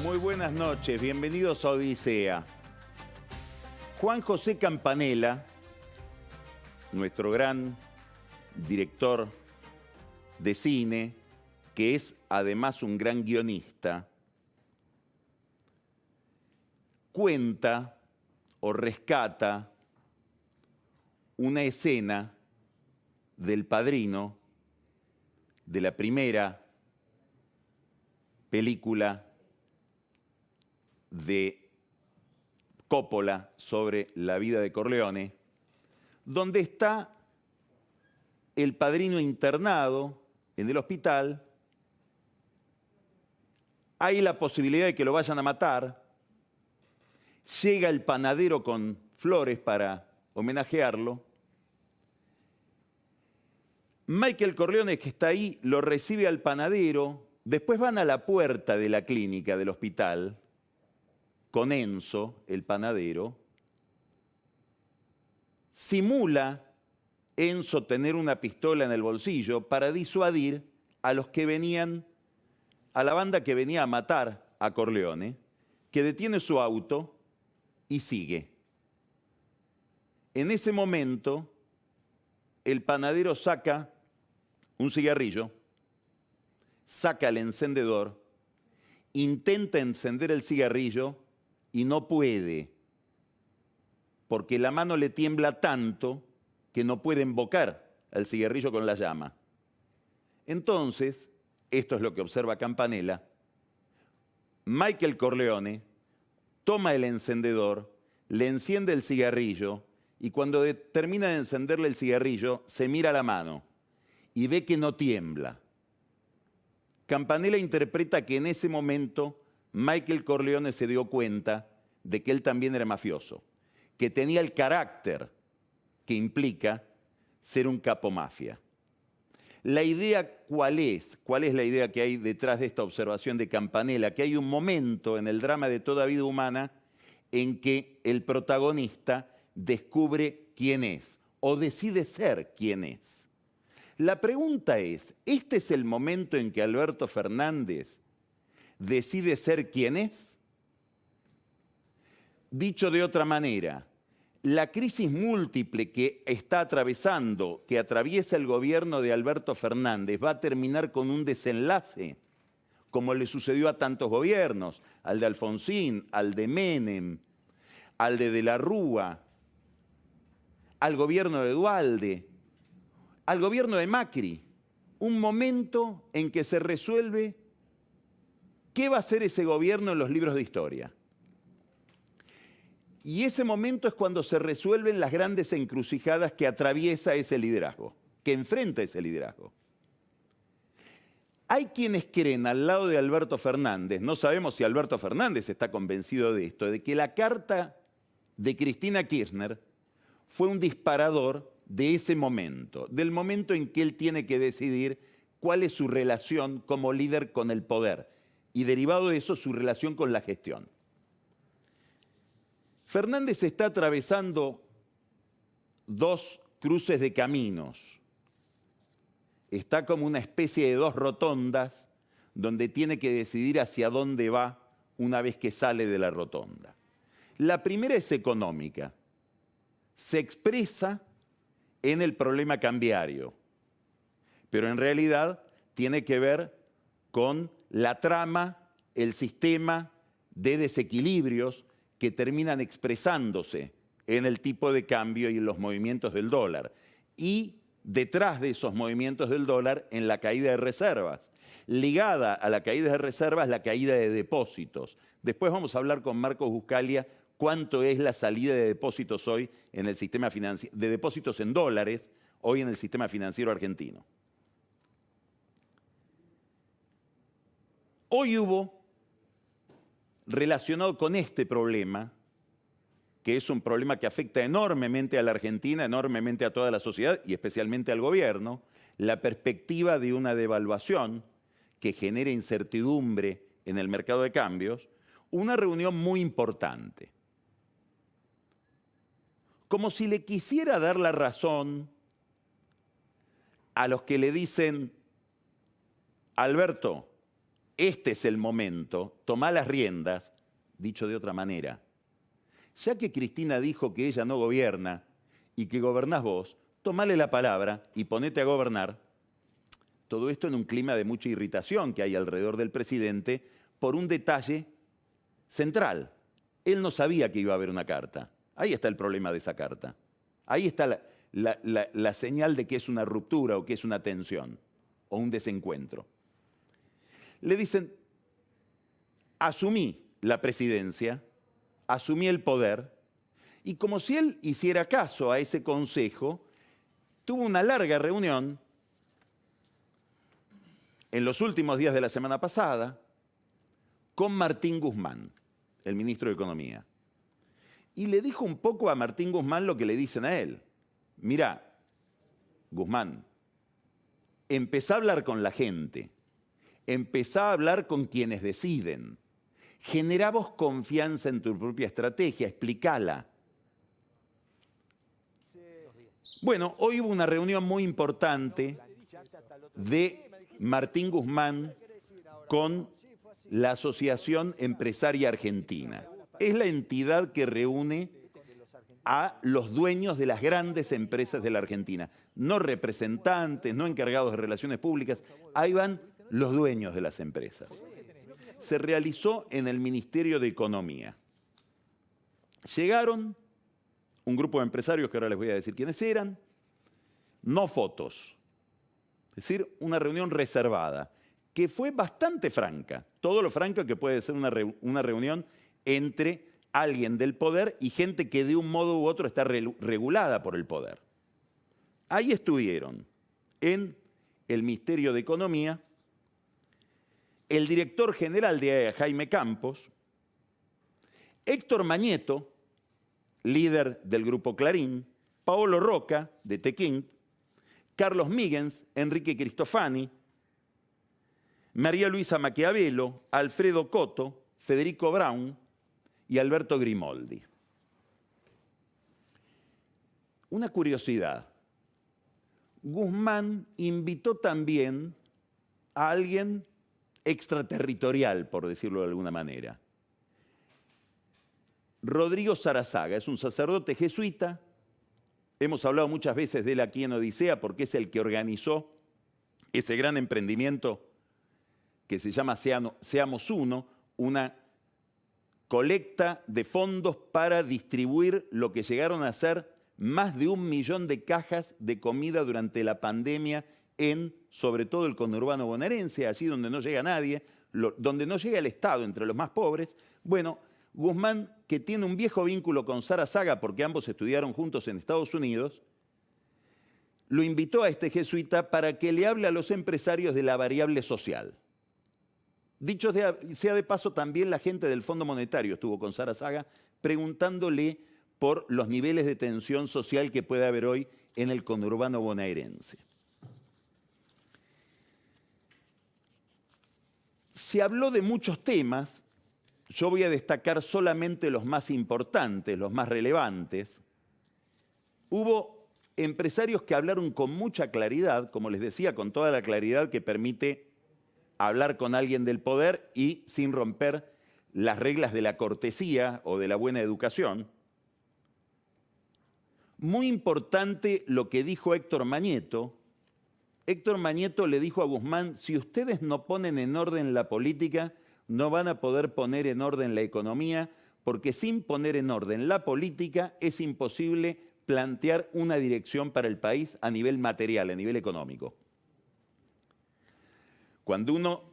Muy buenas noches, bienvenidos a Odisea. Juan José Campanella, nuestro gran director de cine, que es además un gran guionista, cuenta o rescata una escena del Padrino, de la primera película de Coppola sobre la vida de Corleone, donde está el Padrino internado en el hospital. Hay la posibilidad de que lo vayan a matar. Llega el panadero con flores para homenajearlo. Michael Corleone, que está ahí, lo recibe al panadero. Después van a la puerta de la clínica del hospital con Enzo, el panadero. Simula Enzo tener una pistola en el bolsillo para disuadir a los que venían, a la banda que venía a matar a Corleone, que detiene su auto y sigue. En ese momento, el panadero saca un cigarrillo, saca el encendedor, intenta encender el cigarrillo y no puede, porque la mano le tiembla tanto que no puede invocar el cigarrillo con la llama. Entonces, esto es lo que observa Campanella, Michael Corleone toma el encendedor, le enciende el cigarrillo y cuando termina de encenderle el cigarrillo, se mira la mano y ve que no tiembla. Campanella interpreta que en ese momento Michael Corleone se dio cuenta de que él también era mafioso, que tenía el carácter que implica ser un capo mafia. La idea, ¿cuál es? ¿Cuál es la idea que hay detrás de esta observación de Campanella? Que hay un momento en el drama de toda vida humana en que el protagonista descubre quién es o decide ser quién es. La pregunta es, ¿este es el momento en que Alberto Fernández decide ser quién es? Dicho de otra manera, la crisis múltiple que está atravesando, que atraviesa el gobierno de Alberto Fernández, va a terminar con un desenlace, como le sucedió a tantos gobiernos, al de Alfonsín, al de Menem, al de la Rúa, al gobierno de Duhalde, al gobierno de Macri. Un momento en que se resuelve qué va a hacer ese gobierno en los libros de historia. Y ese momento es cuando se resuelven las grandes encrucijadas que atraviesa ese liderazgo, que enfrenta ese liderazgo. Hay quienes creen al lado de Alberto Fernández, no sabemos si Alberto Fernández está convencido de esto, de que la carta de Cristina Kirchner fue un disparador de ese momento, del momento en que él tiene que decidir cuál es su relación como líder con el poder y derivado de eso su relación con la gestión. Fernández está atravesando dos cruces de caminos. Está como una especie de dos rotondas donde tiene que decidir hacia dónde va una vez que sale de la rotonda. La primera es económica. Se expresa en el problema cambiario, pero en realidad tiene que ver con la trama, el sistema de desequilibrios que terminan expresándose en el tipo de cambio y en los movimientos del dólar. Y detrás de esos movimientos del dólar, en la caída de reservas. Ligada a la caída de reservas, la caída de depósitos. Después vamos a hablar con Marcos Buscalia cuánto es la salida de depósitos hoy en el sistema financiero, de depósitos en dólares, hoy en el sistema financiero argentino. Hoy hubo, relacionado con este problema, que es un problema que afecta enormemente a la Argentina, enormemente a toda la sociedad y especialmente al gobierno, la perspectiva de una devaluación que genera incertidumbre en el mercado de cambios, una reunión muy importante. Como si le quisiera dar la razón a los que le dicen, Alberto, este es el momento, tomá las riendas, dicho de otra manera. Ya que Cristina dijo que ella no gobierna y que gobernás vos, tomale la palabra y ponete a gobernar. Todo esto en un clima de mucha irritación que hay alrededor del presidente por un detalle central. Él no sabía que iba a haber una carta. Ahí está el problema de esa carta. Ahí está la señal de que es una ruptura o que es una tensión o un desencuentro. Le dicen, asumí la presidencia, asumí el poder, y como si él hiciera caso a ese consejo, tuvo una larga reunión en los últimos días de la semana pasada con Martín Guzmán, el ministro de Economía. Y le dijo un poco a Martín Guzmán lo que le dicen a él. Mirá, Guzmán, empezá a hablar con la gente, empezá a hablar con quienes deciden, generá vos confianza en tu propia estrategia, explícala. Bueno, hoy hubo una reunión muy importante de Martín Guzmán con la Asociación Empresaria Argentina. Es la entidad que reúne a los dueños de las grandes empresas de la Argentina. No representantes, no encargados de relaciones públicas, ahí van los dueños de las empresas. Se realizó en el Ministerio de Economía. Llegaron un grupo de empresarios, que ahora les voy a decir quiénes eran, no fotos, es decir, una reunión reservada, que fue bastante franca, todo lo franca que puede ser una reunión entre alguien del poder y gente que de un modo u otro está regulada por el poder. Ahí estuvieron, en el Ministerio de Economía, el director general de AEA, Jaime Campos, Héctor Mañeto, líder del Grupo Clarín, Paolo Roca, de Tequín, Carlos Míguez, Enrique Cristofani, María Luisa Maquiavelo, Alfredo Coto, Federico Braun y Alberto Grimoldi. Una curiosidad. Guzmán invitó también a alguien extraterritorial, por decirlo de alguna manera. Rodrigo Sarazaga es un sacerdote jesuita. Hemos hablado muchas veces de él aquí en Odisea porque es el que organizó ese gran emprendimiento que se llama Seamos Uno, una colecta de fondos para distribuir lo que llegaron a ser más de 1 millón de cajas de comida durante la pandemia en, sobre todo, el conurbano bonaerense, allí donde no llega nadie, donde no llega el Estado, entre los más pobres. Bueno, Guzmán, que tiene un viejo vínculo con Sarazaga porque ambos estudiaron juntos en Estados Unidos, lo invitó a este jesuita para que le hable a los empresarios de la variable social. Dicho sea de paso, también la gente del Fondo Monetario estuvo con Sarazaga preguntándole por los niveles de tensión social que puede haber hoy en el conurbano bonaerense. Se habló de muchos temas, yo voy a destacar solamente los más importantes, los más relevantes. Hubo empresarios que hablaron con mucha claridad, como les decía, con toda la claridad que permite hablar con alguien del poder y sin romper las reglas de la cortesía o de la buena educación. Muy importante lo que dijo Héctor Mañeto. Héctor Mañeto le dijo a Guzmán, si ustedes no ponen en orden la política, no van a poder poner en orden la economía, porque sin poner en orden la política es imposible plantear una dirección para el país a nivel material, a nivel económico. Cuando uno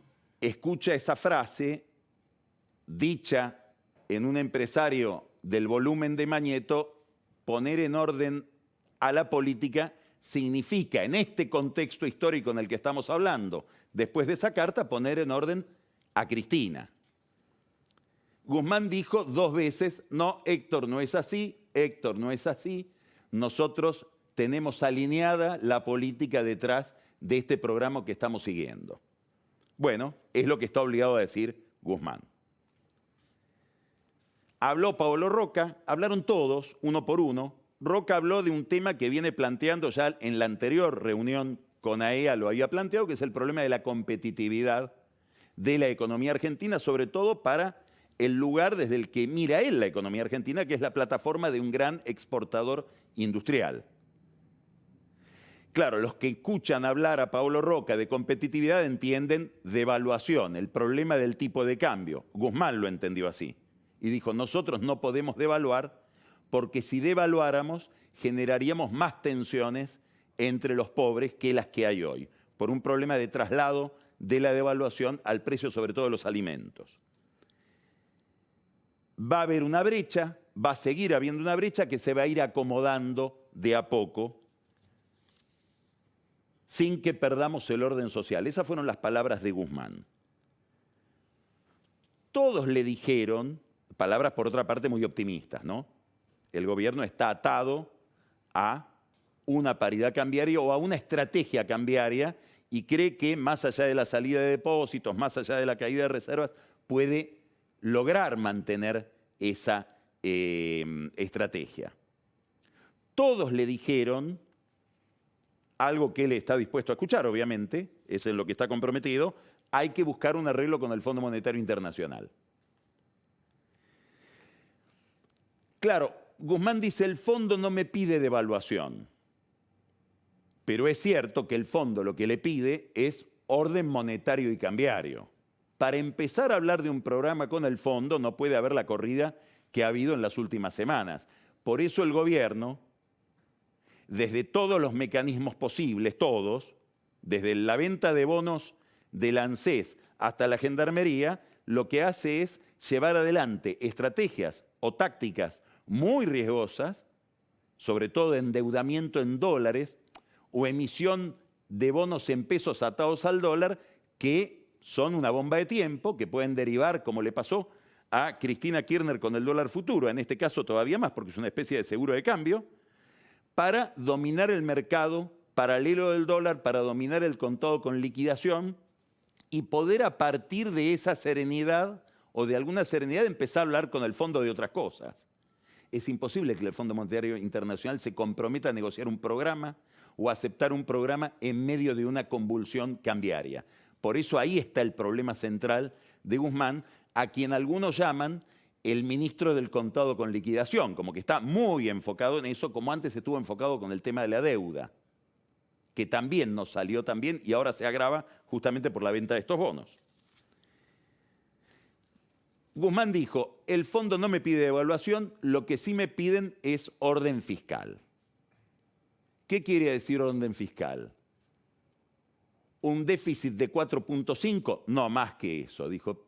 escucha esa frase, dicha en un empresario del volumen de Mañeto, poner en orden a la política significa, en este contexto histórico en el que estamos hablando, después de esa carta, poner en orden a Cristina. Guzmán dijo 2 veces, no, Héctor no es así, Héctor no es así, nosotros tenemos alineada la política detrás de este programa que estamos siguiendo. Bueno, es lo que está obligado a decir Guzmán. Habló Paolo Roca, hablaron todos, uno por uno. Roca habló de un tema que viene planteando ya en la anterior reunión con AEA, lo había planteado, que es el problema de la competitividad de la economía argentina, sobre todo para el lugar desde el que mira él la economía argentina, que es la plataforma de un gran exportador industrial. Claro, los que escuchan hablar a Paolo Roca de competitividad entienden devaluación, el problema del tipo de cambio. Guzmán lo entendió así y dijo, nosotros no podemos devaluar porque si devaluáramos generaríamos más tensiones entre los pobres que las que hay hoy, por un problema de traslado de la devaluación al precio sobre todo de los alimentos. Va a haber una brecha, va a seguir habiendo una brecha que se va a ir acomodando de a poco sin que perdamos el orden social. Esas fueron las palabras de Guzmán. Todos le dijeron, palabras por otra parte muy optimistas, ¿no? El gobierno está atado a una paridad cambiaria o a una estrategia cambiaria y cree que más allá de la salida de depósitos, más allá de la caída de reservas, puede lograr mantener esa estrategia. Todos le dijeron algo que él está dispuesto a escuchar, obviamente, eso es lo que está comprometido, hay que buscar un arreglo con el Fondo Monetario Internacional. Claro, Guzmán dice, el fondo no me pide devaluación, pero es cierto que el fondo lo que le pide es orden monetario y cambiario. Para empezar a hablar de un programa con el fondo no puede haber la corrida que ha habido en las últimas semanas. Por eso el gobierno, desde todos los mecanismos posibles, todos, desde la venta de bonos del ANSES hasta la Gendarmería, lo que hace es llevar adelante estrategias o tácticas muy riesgosas, sobre todo de endeudamiento en dólares o emisión de bonos en pesos atados al dólar, que son una bomba de tiempo, que pueden derivar, como le pasó a Cristina Kirchner con el dólar futuro, en este caso todavía más, porque es una especie de seguro de cambio, para dominar el mercado paralelo del dólar, para dominar el contado con liquidación y poder a partir de esa serenidad o de alguna serenidad empezar a hablar con el fondo de otras cosas. Es imposible que el Fondo Monetario Internacional se comprometa a negociar un programa o a aceptar un programa en medio de una convulsión cambiaria. Por eso ahí está el problema central de Guzmán, a quien algunos llaman el ministro del contado con liquidación, como que está muy enfocado en eso, como antes estuvo enfocado con el tema de la deuda, que también nos salió tan bien y ahora se agrava justamente por la venta de estos bonos. Guzmán dijo, el fondo no me pide devaluación, lo que sí me piden es orden fiscal. ¿Qué quiere decir orden fiscal? ¿Un déficit de 4.5? No, más que eso, dijo.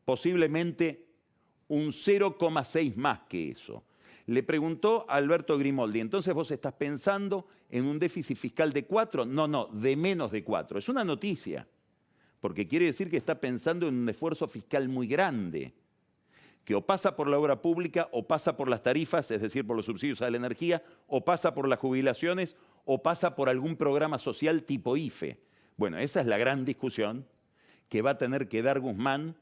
Posiblemente un 0,6 más que eso. Le preguntó a Alberto Grimoldi, entonces vos estás pensando en un déficit fiscal de 4? No, no, de menos de 4. Es una noticia, porque quiere decir que está pensando en un esfuerzo fiscal muy grande, que o pasa por la obra pública, o pasa por las tarifas, es decir, por los subsidios a la energía, o pasa por las jubilaciones, o pasa por algún programa social tipo IFE. Bueno, esa es la gran discusión que va a tener que dar Guzmán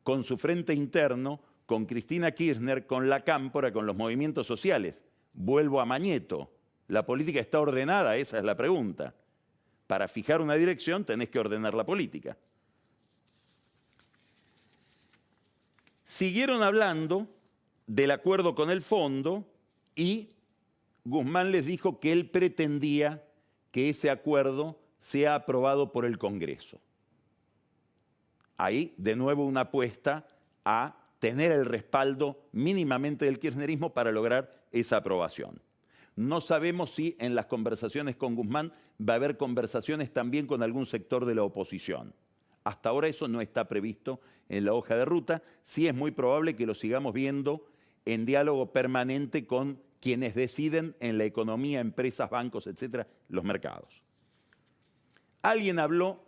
con su frente interno, con Cristina Kirchner, con la Cámpora, con los movimientos sociales. Vuelvo a Mañeto. ¿La política está ordenada? Esa es la pregunta. Para fijar una dirección tenés que ordenar la política. Siguieron hablando del acuerdo con el fondo y Guzmán les dijo que él pretendía que ese acuerdo sea aprobado por el Congreso. Ahí, de nuevo, una apuesta a tener el respaldo mínimamente del kirchnerismo para lograr esa aprobación. No sabemos si en las conversaciones con Guzmán va a haber conversaciones también con algún sector de la oposición. Hasta ahora eso no está previsto en la hoja de ruta. Sí es muy probable que lo sigamos viendo en diálogo permanente con quienes deciden en la economía, empresas, bancos, etcétera, los mercados. Alguien habló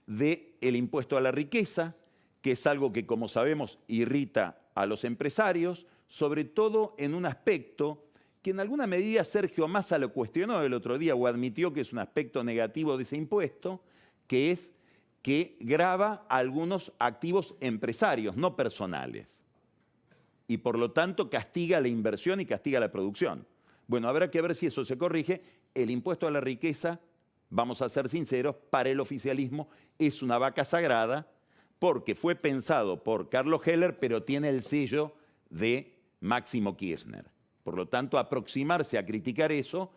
del impuesto a la riqueza, que es algo que, como sabemos, irrita a los empresarios, sobre todo en un aspecto que en alguna medida Sergio Massa lo cuestionó el otro día o admitió que es un aspecto negativo de ese impuesto, que es que grava a algunos activos empresarios, no personales. Y por lo tanto castiga la inversión y castiga la producción. Bueno, habrá que ver si eso se corrige. El impuesto a la riqueza vamos a ser sinceros, para el oficialismo es una vaca sagrada porque fue pensado por Carlos Heller, pero tiene el sello de Máximo Kirchner. Por lo tanto, aproximarse a criticar eso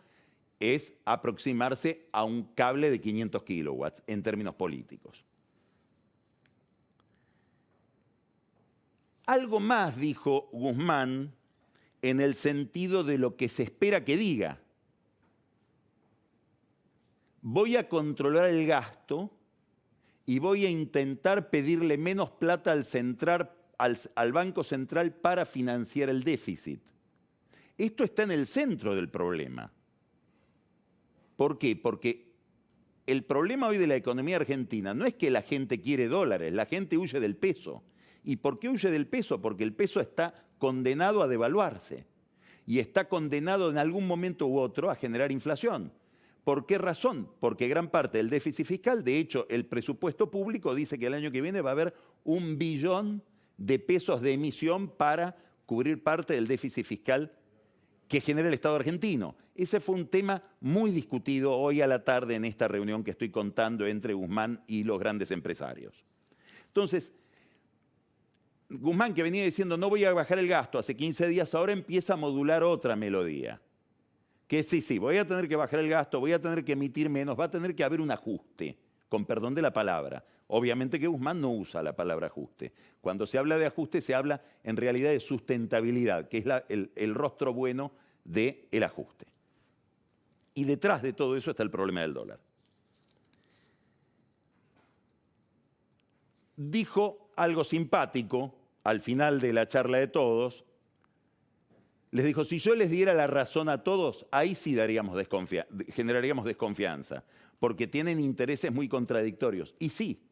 es aproximarse a un cable de 500 kilowatts en términos políticos. Algo más dijo Guzmán en el sentido de lo que se espera que diga. Voy a controlar el gasto y voy a intentar pedirle menos plata al Banco Central para financiar el déficit. Esto está en el centro del problema. ¿Por qué? Porque el problema hoy de la economía argentina no es que la gente quiere dólares, la gente huye del peso. ¿Y por qué huye del peso? Porque el peso está condenado a devaluarse y está condenado en algún momento u otro a generar inflación. ¿Por qué razón? Porque gran parte del déficit fiscal, de hecho, el presupuesto público dice que el año que viene va a haber 1 billón de pesos de emisión para cubrir parte del déficit fiscal que genera el Estado argentino. Ese fue un tema muy discutido hoy a la tarde en esta reunión que estoy contando entre Guzmán y los grandes empresarios. Entonces, Guzmán, que venía diciendo no voy a bajar el gasto hace 15 días, ahora empieza a modular otra melodía. Que sí, voy a tener que bajar el gasto, voy a tener que emitir menos, va a tener que haber un ajuste, con perdón de la palabra. Obviamente que Guzmán no usa la palabra ajuste. Cuando se habla de ajuste se habla en realidad de sustentabilidad, que es el rostro bueno del ajuste. Y detrás de todo eso está el problema del dólar. Dijo algo simpático al final de la charla de todos. Les dijo, si yo les diera la razón a todos, ahí sí generaríamos desconfianza, porque tienen intereses muy contradictorios. Y sí,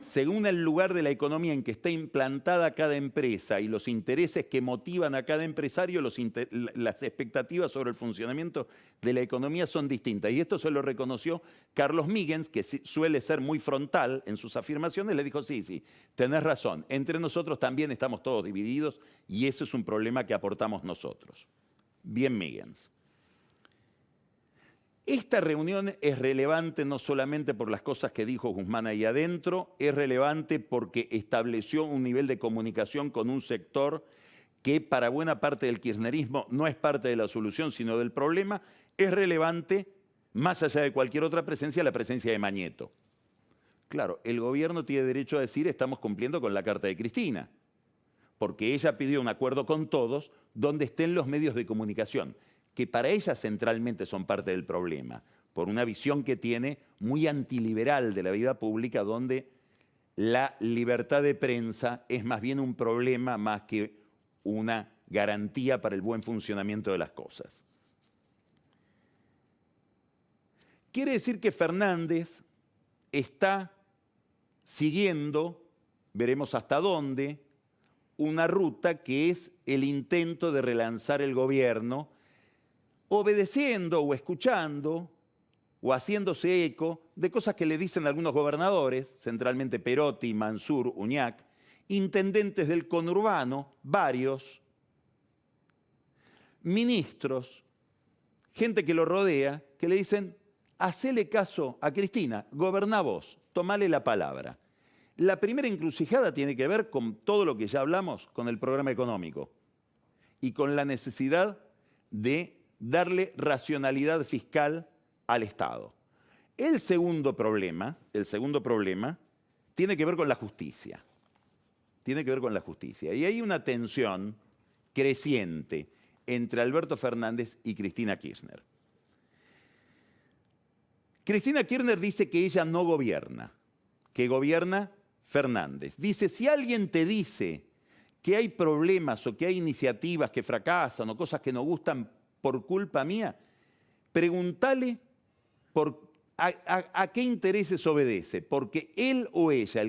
según el lugar de la economía en que está implantada cada empresa y los intereses que motivan a cada empresario, las expectativas sobre el funcionamiento de la economía son distintas. Y esto se lo reconoció Carlos Migens, que suele ser muy frontal en sus afirmaciones. Le dijo, sí, tenés razón, entre nosotros también estamos todos divididos y eso es un problema que aportamos nosotros. Bien, Migens. Esta reunión es relevante no solamente por las cosas que dijo Guzmán ahí adentro, es relevante porque estableció un nivel de comunicación con un sector que para buena parte del kirchnerismo no es parte de la solución, sino del problema. Es relevante, más allá de cualquier otra presencia, la presencia de Mañeto. Claro, el gobierno tiene derecho a decir estamos cumpliendo con la carta de Cristina, porque ella pidió un acuerdo con todos donde estén los medios de comunicación, que para ella centralmente son parte del problema, por una visión que tiene muy antiliberal de la vida pública, donde la libertad de prensa es más bien un problema más que una garantía para el buen funcionamiento de las cosas. Quiere decir que Fernández está siguiendo, veremos hasta dónde, una ruta que es el intento de relanzar el gobierno, obedeciendo o escuchando o haciéndose eco de cosas que le dicen algunos gobernadores, centralmente Perotti, Mansur, Uñac, intendentes del conurbano, varios, ministros, gente que lo rodea, que le dicen, hacele caso a Cristina, goberná vos, tomale la palabra. La primera encrucijada tiene que ver con todo lo que ya hablamos, con el programa económico y con la necesidad de darle racionalidad fiscal al Estado. El segundo problema tiene que ver con la justicia. Tiene que ver con la justicia. Y hay una tensión creciente entre Alberto Fernández y Cristina Kirchner. Cristina Kirchner dice que ella no gobierna, que gobierna Fernández. Dice, si alguien te dice que hay problemas o que hay iniciativas que fracasan o cosas que no gustan por culpa mía, pregúntale a qué intereses obedece, porque él o ella,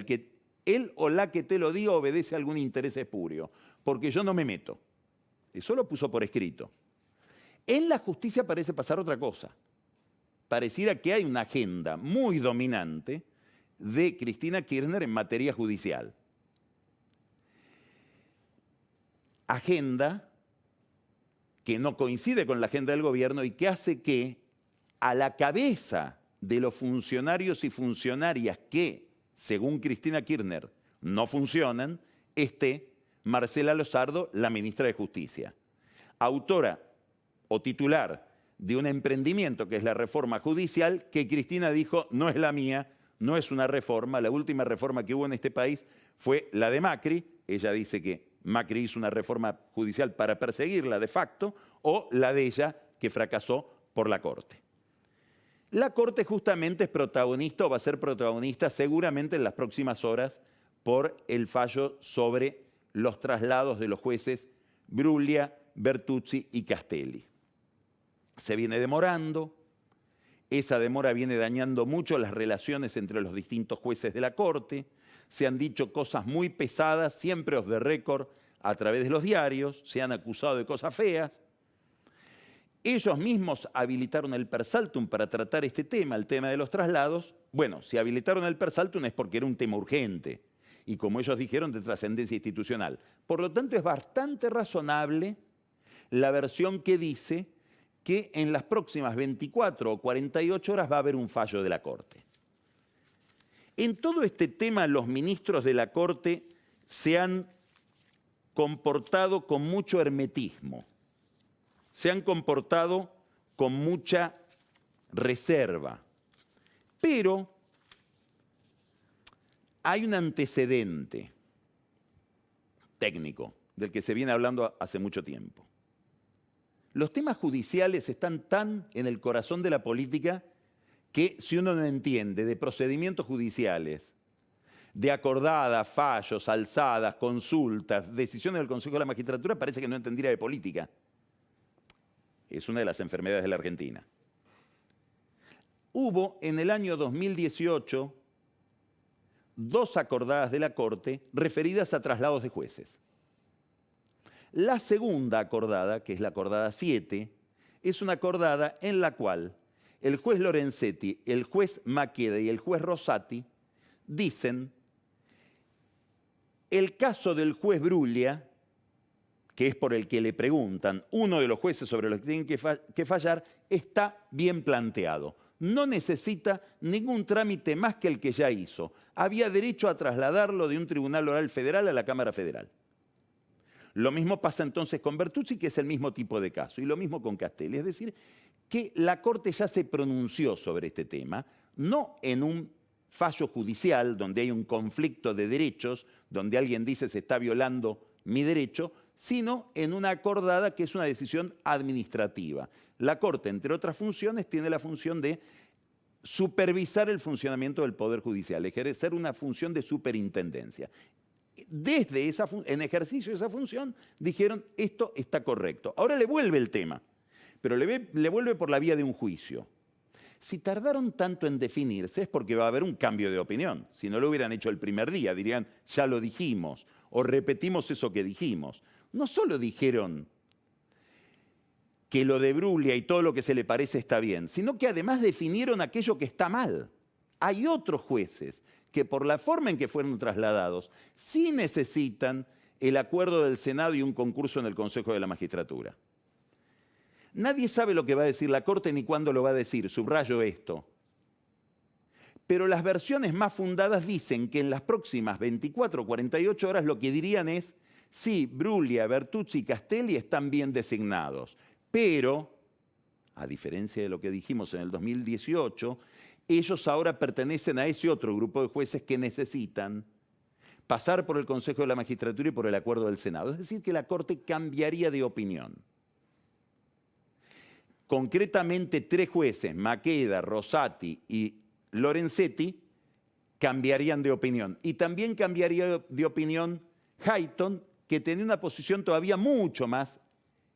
él o la que te lo diga, obedece a algún interés espurio, porque yo no me meto. Eso lo puso por escrito. En la justicia parece pasar otra cosa. Pareciera que hay una agenda muy dominante de Cristina Kirchner en materia judicial. Agenda que no coincide con la agenda del gobierno y que hace que a la cabeza de los funcionarios y funcionarias que, según Cristina Kirchner, no funcionan, esté Marcela Lozardo, la ministra de Justicia, autora o titular de un emprendimiento que es la reforma judicial, que Cristina dijo no es la mía, no es una reforma, la última reforma que hubo en este país fue la de Macri, ella dice que Macri hizo una reforma judicial para perseguirla de facto, o la de ella que fracasó por la Corte. La Corte justamente es protagonista o va a ser protagonista seguramente en las próximas horas por el fallo sobre los traslados de los jueces Bruglia, Bertuzzi y Castelli. Se viene demorando, esa demora viene dañando mucho las relaciones entre los distintos jueces de la Corte, se han dicho cosas muy pesadas, siempre off the record, a través de los diarios, se han acusado de cosas feas. Ellos mismos habilitaron el Persaltum para tratar este tema, el tema de los traslados. Bueno, si habilitaron el Persaltum es porque era un tema urgente y, como ellos dijeron, de trascendencia institucional. Por lo tanto, es bastante razonable la versión que dice que en las próximas 24 o 48 horas va a haber un fallo de la Corte. En todo este tema, los ministros de la Corte se han comportado con mucho hermetismo, se han comportado con mucha reserva, pero hay un antecedente técnico del que se viene hablando hace mucho tiempo. Los temas judiciales están tan en el corazón de la política que si uno no entiende de procedimientos judiciales, de acordadas, fallos, alzadas, consultas, decisiones del Consejo de la Magistratura, parece que no entendiera de política. Es una de las enfermedades de la Argentina. Hubo en el año 2018 2 acordadas de la Corte referidas a traslados de jueces. La segunda acordada, que es la acordada 7, es una acordada en la cual el juez Lorenzetti, el juez Maqueda y el juez Rosati dicen el caso del juez Bruglia, que es por el que le preguntan, uno de los jueces sobre los que tienen que fallar, está bien planteado. No necesita ningún trámite más que el que ya hizo. Había derecho a trasladarlo de un tribunal oral federal a la Cámara Federal. Lo mismo pasa entonces con Bertuzzi, que es el mismo tipo de caso, y lo mismo con Castelli. Es decir, que la Corte ya se pronunció sobre este tema, no en un fallo judicial donde hay un conflicto de derechos, donde alguien dice se está violando mi derecho, sino en una acordada que es una decisión administrativa. La Corte, entre otras funciones, tiene la función de supervisar el funcionamiento del Poder Judicial, ejercer una función de superintendencia. Desde en ejercicio de esa función, dijeron, esto está correcto. Ahora le vuelve el tema, pero le vuelve por la vía de un juicio. Si tardaron tanto en definirse es porque va a haber un cambio de opinión. Si no lo hubieran hecho el primer día, dirían, ya lo dijimos, o repetimos eso que dijimos. No solo dijeron que lo de Bruglia y todo lo que se le parece está bien, sino que además definieron aquello que está mal. Hay otros jueces que por la forma en que fueron trasladados sí necesitan el acuerdo del Senado y un concurso en el Consejo de la Magistratura. Nadie sabe lo que va a decir la Corte ni cuándo lo va a decir, subrayo esto. Pero las versiones más fundadas dicen que en las próximas 24 o 48 horas lo que dirían es, sí, Bruglia, Bertuzzi y Castelli están bien designados, pero, a diferencia de lo que dijimos en el 2018, ellos ahora pertenecen a ese otro grupo de jueces que necesitan pasar por el Consejo de la Magistratura y por el acuerdo del Senado. Es decir, que la Corte cambiaría de opinión. Concretamente, 3 jueces, Maqueda, Rosati y Lorenzetti, cambiarían de opinión. Y también cambiaría de opinión Hayton, que tenía una posición todavía mucho más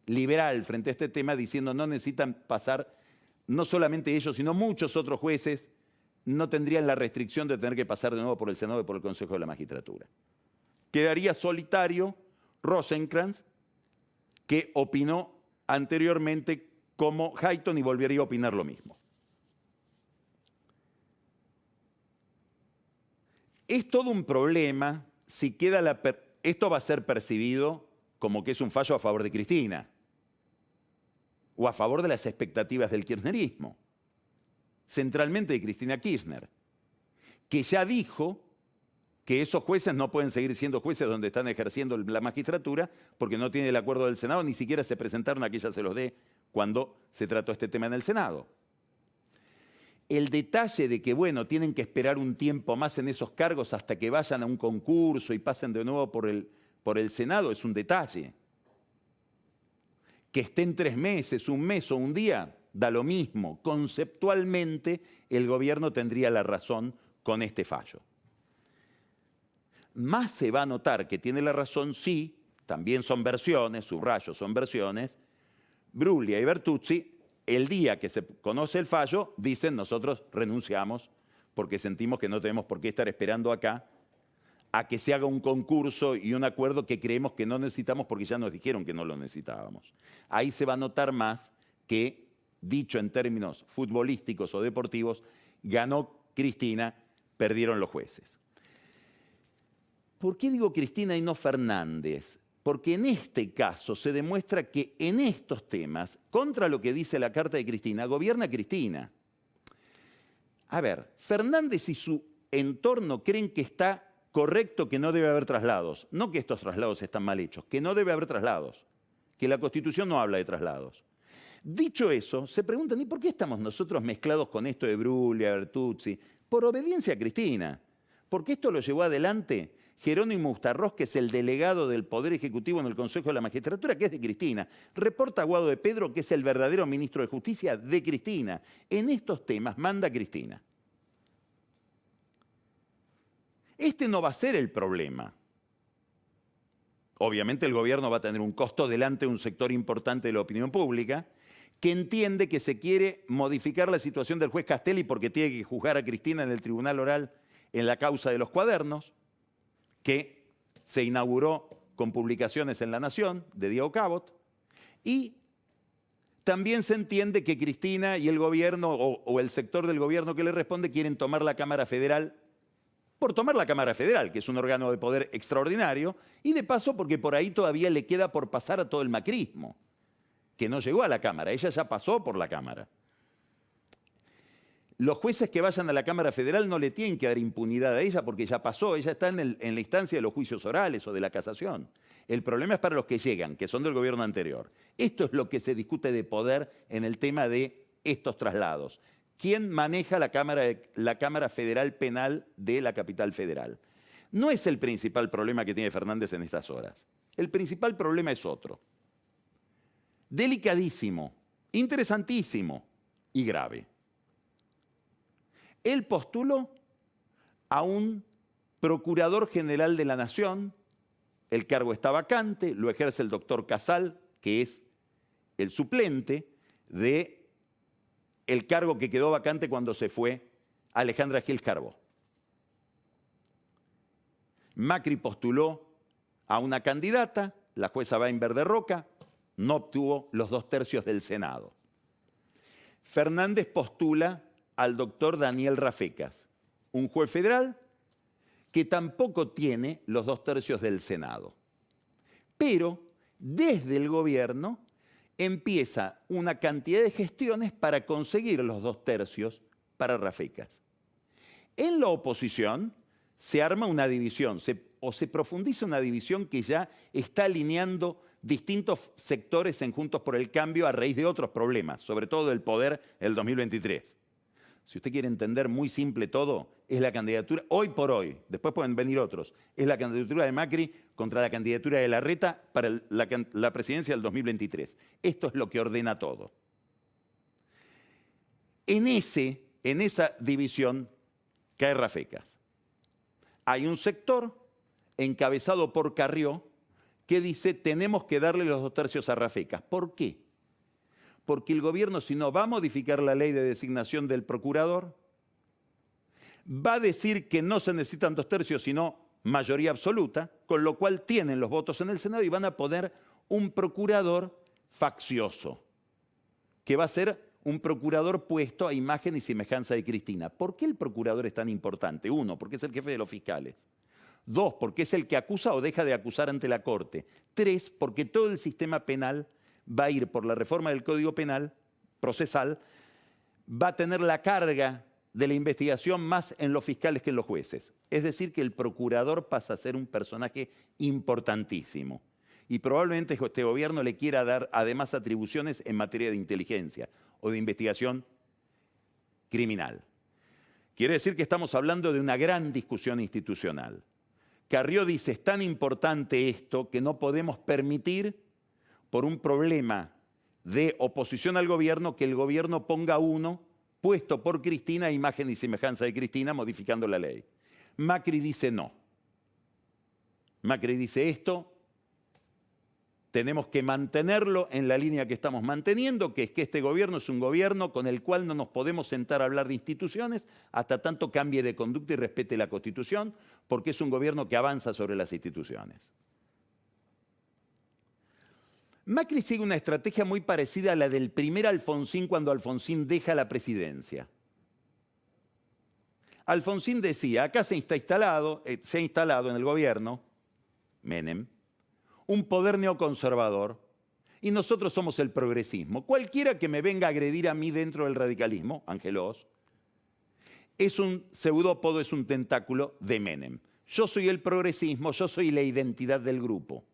liberal frente a este tema, diciendo no necesitan pasar, no solamente ellos, sino muchos otros jueces, no tendrían la restricción de tener que pasar de nuevo por el Senado y por el Consejo de la Magistratura. Quedaría solitario Rosenkrantz, que opinó anteriormente como Hayton y volvería a opinar lo mismo. Es todo un problema si queda esto va a ser percibido como que es un fallo a favor de Cristina o a favor de las expectativas del kirchnerismo. centralmente de Cristina Kirchner, que ya dijo que esos jueces no pueden seguir siendo jueces donde están ejerciendo la magistratura porque no tiene el acuerdo del Senado, ni siquiera se presentaron a que ella se los dé cuando se trató este tema en el Senado. El detalle de que, bueno, tienen que esperar un tiempo más en esos cargos hasta que vayan a un concurso y pasen de nuevo por el Senado es un detalle. Que estén 3 meses, un mes o un día, da lo mismo. Conceptualmente, el gobierno tendría la razón con este fallo. Más se va a notar que tiene la razón si, también son versiones, subrayo, son versiones, Bruglia y Bertuzzi, el día que se conoce el fallo, dicen nosotros renunciamos porque sentimos que no tenemos por qué estar esperando acá a que se haga un concurso y un acuerdo que creemos que no necesitamos porque ya nos dijeron que no lo necesitábamos. Ahí se va a notar más que, dicho en términos futbolísticos o deportivos, ganó Cristina, perdieron los jueces. ¿Por qué digo Cristina y no Fernández? Porque en este caso se demuestra que en estos temas, contra lo que dice la carta de Cristina, gobierna Cristina. A ver, Fernández y su entorno creen que está correcto que no debe haber traslados. No que estos traslados están mal hechos, que no debe haber traslados. Que la Constitución no habla de traslados. Dicho eso, se preguntan, ¿y por qué estamos nosotros mezclados con esto de Bruglia, Bertuzzi? Por obediencia a Cristina. Porque esto lo llevó adelante Jerónimo Ustarroz, que es el delegado del Poder Ejecutivo en el Consejo de la Magistratura, que es de Cristina. Reporta Guado de Pedro, que es el verdadero ministro de Justicia de Cristina. En estos temas manda Cristina. Este no va a ser el problema. Obviamente el gobierno va a tener un costo delante de un sector importante de la opinión pública que entiende que se quiere modificar la situación del juez Castelli porque tiene que juzgar a Cristina en el tribunal oral en la causa de los cuadernos, que se inauguró con publicaciones en La Nación de Diego Cabot, y también se entiende que Cristina y el gobierno o el sector del gobierno que le responde quieren tomar la Cámara Federal por tomar la Cámara Federal, que es un órgano de poder extraordinario, y de paso porque por ahí todavía le queda por pasar a todo el macrismo, que no llegó a la Cámara, ella ya pasó por la Cámara. Los jueces que vayan a la Cámara Federal no le tienen que dar impunidad a ella porque ya pasó, ella está en la instancia de los juicios orales o de la casación. El problema es para los que llegan, que son del gobierno anterior. Esto es lo que se discute de poder en el tema de estos traslados. ¿Quién maneja la Cámara Federal Penal de la capital federal? No es el principal problema que tiene Fernández en estas horas. El principal problema es otro. Delicadísimo, interesantísimo y grave. Él postuló a un procurador general de la Nación, el cargo está vacante, lo ejerce el doctor Casal, que es el suplente del cargo que quedó vacante cuando se fue Alejandra Gil Carbó. Macri postuló a una candidata, la jueza Weinberg de Roca, no obtuvo los 2/3 del Senado. Fernández postula al doctor Daniel Rafecas, un juez federal que tampoco tiene los 2/3 del Senado. Pero desde el gobierno empieza una cantidad de gestiones para conseguir los 2/3 para Rafecas. En la oposición se arma una división, se profundiza una división que ya está alineando distintos sectores en Juntos por el Cambio a raíz de otros problemas, sobre todo del poder en el 2023. Si usted quiere entender muy simple todo, es la candidatura, hoy por hoy, después pueden venir otros, es la candidatura de Macri contra la candidatura de Larreta para la presidencia del 2023. Esto es lo que ordena todo. En esa división cae Rafecas. Hay un sector encabezado por Carrió que dice tenemos que darle los 2/3 a Rafecas. ¿Por qué? Porque el gobierno, si no, va a modificar la ley de designación del procurador, va a decir que no se necesitan 2/3, sino mayoría absoluta, con lo cual tienen los votos en el Senado y van a poner un procurador faccioso, que va a ser un procurador puesto a imagen y semejanza de Cristina. ¿Por qué el procurador es tan importante? 1, porque es el jefe de los fiscales. 2, porque es el que acusa o deja de acusar ante la Corte. 3, porque todo el sistema penal va a ir por la reforma del Código Penal procesal, va a tener la carga de la investigación más en los fiscales que en los jueces. Es decir, que el procurador pasa a ser un personaje importantísimo. Y probablemente este gobierno le quiera dar además atribuciones en materia de inteligencia o de investigación criminal. Quiere decir que estamos hablando de una gran discusión institucional. Carrió dice, es tan importante esto que no podemos permitir, por un problema de oposición al gobierno, que el gobierno ponga uno puesto por Cristina, imagen y semejanza de Cristina, modificando la ley. Macri dice no. Macri dice esto, tenemos que mantenerlo en la línea que estamos manteniendo, que es que este gobierno es un gobierno con el cual no nos podemos sentar a hablar de instituciones hasta tanto cambie de conducta y respete la Constitución, porque es un gobierno que avanza sobre las instituciones. Macri sigue una estrategia muy parecida a la del primer Alfonsín cuando Alfonsín deja la presidencia. Alfonsín decía, acá se ha instalado en el gobierno, Menem, un poder neoconservador y nosotros somos el progresismo. Cualquiera que me venga a agredir a mí dentro del radicalismo, Ángelos, es un pseudópodo, es un tentáculo de Menem. Yo soy el progresismo, yo soy la identidad del grupo.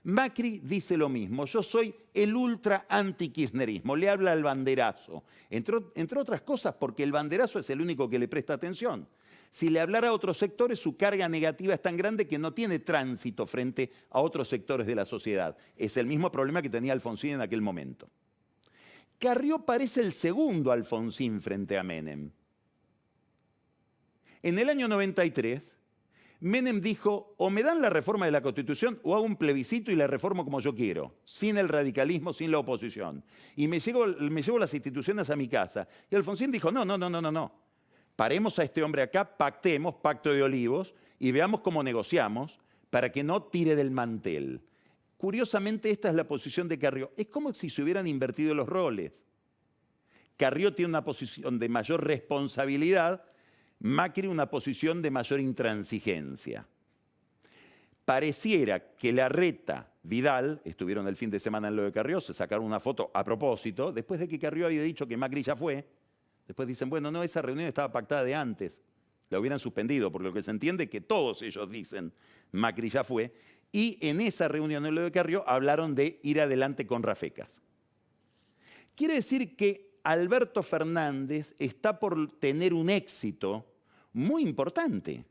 Macri dice lo mismo, yo soy el ultra anti-kirchnerismo, le habla al banderazo, entre otras cosas porque el banderazo es el único que le presta atención. Si le hablara a otros sectores, su carga negativa es tan grande que no tiene tránsito frente a otros sectores de la sociedad. Es el mismo problema que tenía Alfonsín en aquel momento. Carrió parece el segundo Alfonsín frente a Menem. En el año 93, Menem dijo, o me dan la reforma de la Constitución o hago un plebiscito y la reformo como yo quiero, sin el radicalismo, sin la oposición. Y me llevo las instituciones a mi casa. Y Alfonsín dijo, no. Paremos a este hombre acá, pactemos, pacto de olivos, y veamos cómo negociamos para que no tire del mantel. Curiosamente, esta es la posición de Carrió. Es como si se hubieran invertido los roles. Carrió tiene una posición de mayor responsabilidad, Macri una posición de mayor intransigencia. Pareciera que Larreta, Vidal, estuvieron el fin de semana en lo de Carrió, se sacaron una foto a propósito, después de que Carrió había dicho que Macri ya fue. Después dicen, bueno, no, esa reunión estaba pactada de antes. La hubieran suspendido, por lo que se entiende que todos ellos dicen, Macri ya fue. Y en esa reunión en lo de Carrió hablaron de ir adelante con Rafecas. Quiere decir que Alberto Fernández está por tener un éxito muy importante.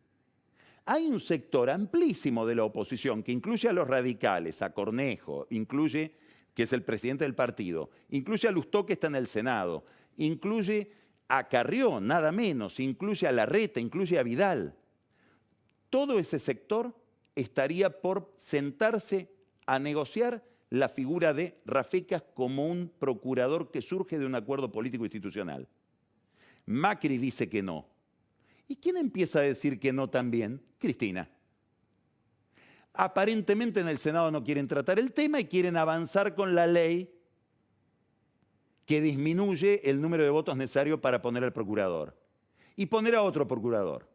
Hay un sector amplísimo de la oposición que incluye a los radicales, a Cornejo, incluye, que es el presidente del partido, incluye a Lustó, que está en el Senado, incluye a Carrió, nada menos, incluye a Larreta, incluye a Vidal. Todo ese sector estaría por sentarse a negociar la figura de Rafecas como un procurador que surge de un acuerdo político institucional. Macri dice que no. ¿Y quién empieza a decir que no también? Cristina. Aparentemente en el Senado no quieren tratar el tema y quieren avanzar con la ley que disminuye el número de votos necesarios para poner al procurador. Y poner a otro procurador,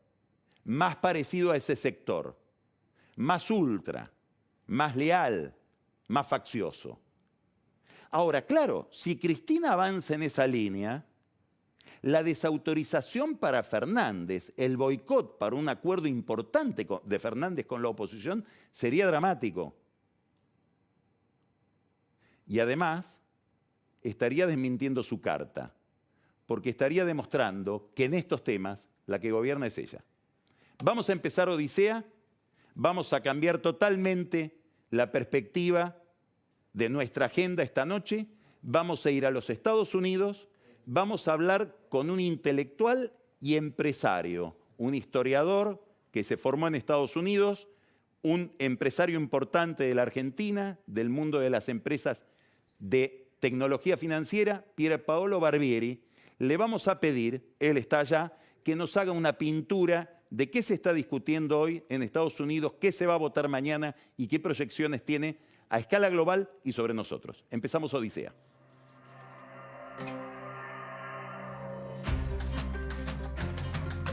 más parecido a ese sector, más ultra, más leal, más faccioso. Ahora, claro, si Cristina avanza en esa línea, la desautorización para Fernández, el boicot para un acuerdo importante de Fernández con la oposición, sería dramático. Y además, estaría desmintiendo su carta, porque estaría demostrando que en estos temas la que gobierna es ella. Vamos a empezar Odisea, vamos a cambiar totalmente la perspectiva de nuestra agenda esta noche, vamos a ir a los Estados Unidos, vamos a hablar con un intelectual y empresario, un historiador que se formó en Estados Unidos, un empresario importante de la Argentina, del mundo de las empresas de tecnología financiera, Pierpaolo Barbieri. Le vamos a pedir, él está allá, que nos haga una pintura de qué se está discutiendo hoy en Estados Unidos, qué se va a votar mañana y qué proyecciones tiene a escala global y sobre nosotros. Empezamos Odisea.